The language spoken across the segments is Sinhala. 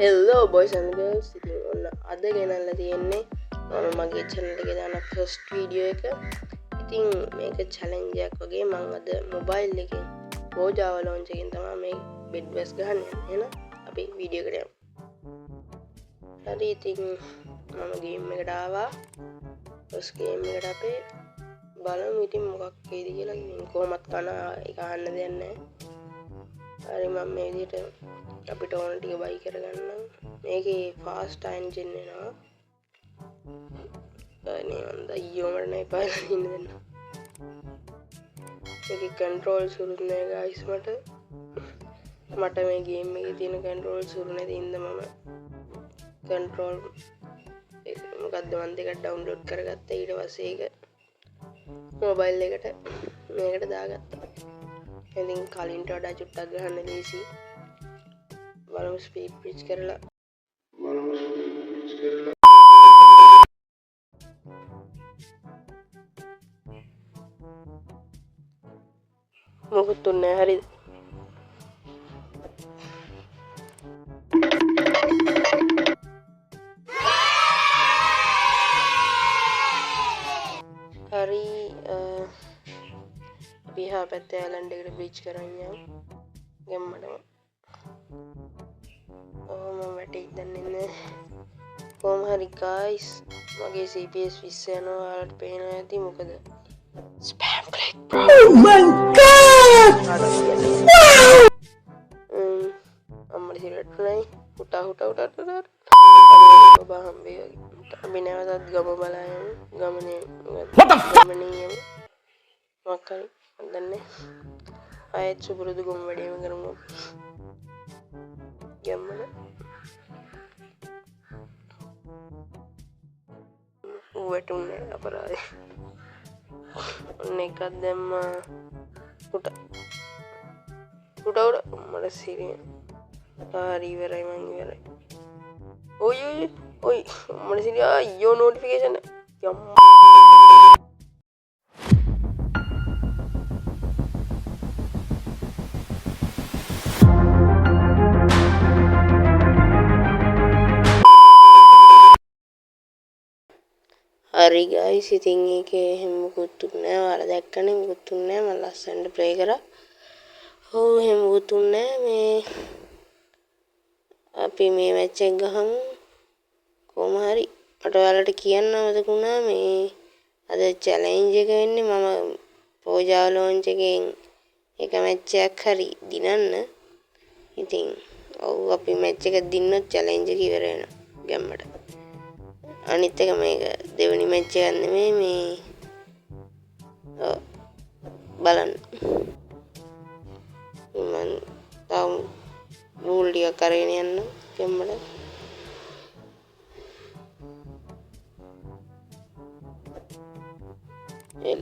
Hello boys and girls. ඉතින් ඔන්න අද ගෙනල්ලා තියෙන්නේ මම මගේ channel එකේ දාන first video එක. ඉතින් මේක challenge එකක් වගේ මම අද mobile එකෙන් Java launch එකෙන් තමයි මේ bed wash ගහන්න යන්නේ. එහෙනම් අපි video එකට යමු. හරි ඉතින් මම game එකට ආවා. first game එකට අපේ බලමු ඉතින් මොකක් වේද කියලා. ඉතින් කොහොමත් කන එක අහන්න දෙයක් නැහැ. හරි මම මේ විදිහට අපිට ඕන ටික බයි කරගන්න. මේකේ fast engine එනවා. නේ මන්ද අයියෝ මට නෑ පාලා ඉන්න දෙන්න. මේකේ control සුරුත් නෑ guys මට මේ game එකේ තියෙන control සුරු නැති ඉඳ මම control මොකද්ද මන් දෙකක් download කරගත්තා. ඊට පස්සේ ඒක mobile එකට මේකට දාගත්තා. ඉතින් කලින්ට වඩා චුට්ටක් ගන්න ලේසි. බලමු ස්පීඩ් පිච් කරලා මොකුත් තුන්නේ හරිද? හරි අපි හා පැත්තේ ඇලන්ඩ් එකට බීච් කරන් යමු. ගෙම්මඩම මම වැටෙයි දන්නේ නැහැ. කොහොම හරි guys මගේ CPS 20 යනවා. ඔයාලට පේනවා ඇති මොකද? spam click bro. Oh my god. අම්මට සිරට් නයි. උටා ඔබ හම්බේ වගේ. අපි නැවතත් ගම බලලා යමු. ගමනේ what the fuck ගමනේ යමු. මොකක්ද දන්නේ? ආයෙත් සුපුරුදු ගොම් වැඩේම කරමු. ගමන වැටුනේ අපරාධේ. ඔන්න එකක් දැම්මා. උට මට සිරිය. හරි ඉවරයි මං ඉවරයි. ඔයි මට සිරිය අයියෝ notification යම්මා. හරි guys ඉතින් ඒකේ එහෙම මොකුත් තුන්නේ නැහැ. ඔයාලා දැක්කනේ මොකුත් තුන්නේ නැහැ. මම ලස්සනට ප්ලේ කරා. ඔව් එහෙම මොකුත් තුන්නේ නැහැ. මේ අපි මේ මැච් එක ගහමු. කොහොම හරි මට ඔයාලට කියන්න අවශ්‍ය වුණා මේ අද challenge එක වෙන්නේ මම Java launch එකෙන් එක මැච් එකක් හරි දිනන්න. ඉතින් ඔව් අපි මැච් එක දින්නොත් challenge එක ඉවර වෙනවා ගැම්මට. අනිත් එක මේක දෙවෙනි මැච් එකක් නෙමෙයි මේ බලන්න මම තාම රූල් ටික කරගෙන යන්න ගැම්මට. එල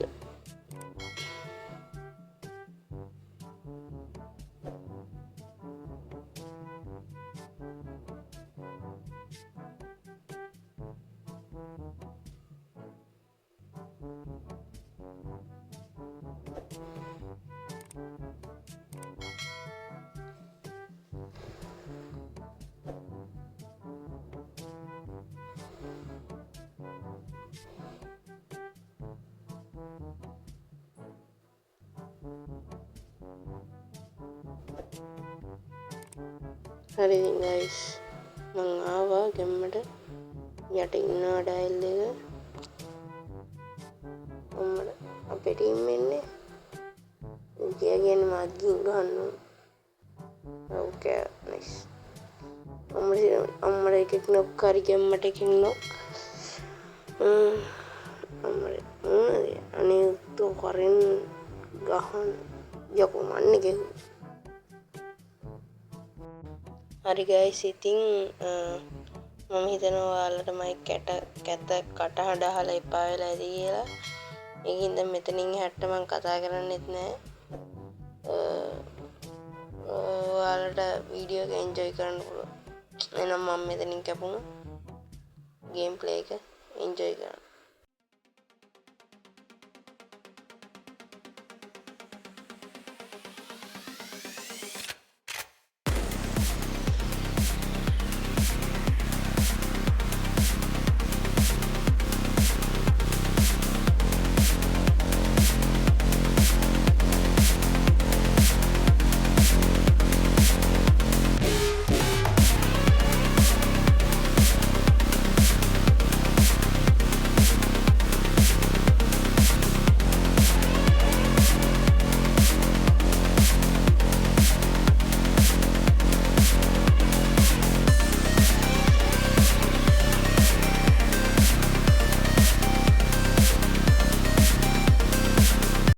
හරි ඉතින් guys මං ආවා ගෙම්මට. යට ඉන්නවා ඩයල් එක. අම්මට අපේ ටීම් එන්නේ. කියන්නේ මාත් ගින් ගන්න ඕන. ඕකේ නයිස්. අම්මට එකෙක් නොක් කරි ගෙම්මට එකෙක් නොක්. අම්මට අනේ උත්තෝ කරෙන් ගහන යකෝ මන්නේ ගෙහුවා. හරි guys ඉතින් මම හිතනවා ඔයාලට මයික් කැත කටහඬ අහලා එපා වෙලා ඇති කියලා. ඒකින්ද මෙතනින් එහාට මම කතා කරන්නෙත් නෑ. ඔයාලට වීඩියෝ එක එන්ජොයි කරන්න පුළුවන්. එහෙනම් මම මෙතනින් කැපුණා. ගේම් ප්ලේ එක එන්ජොයි කරන්න.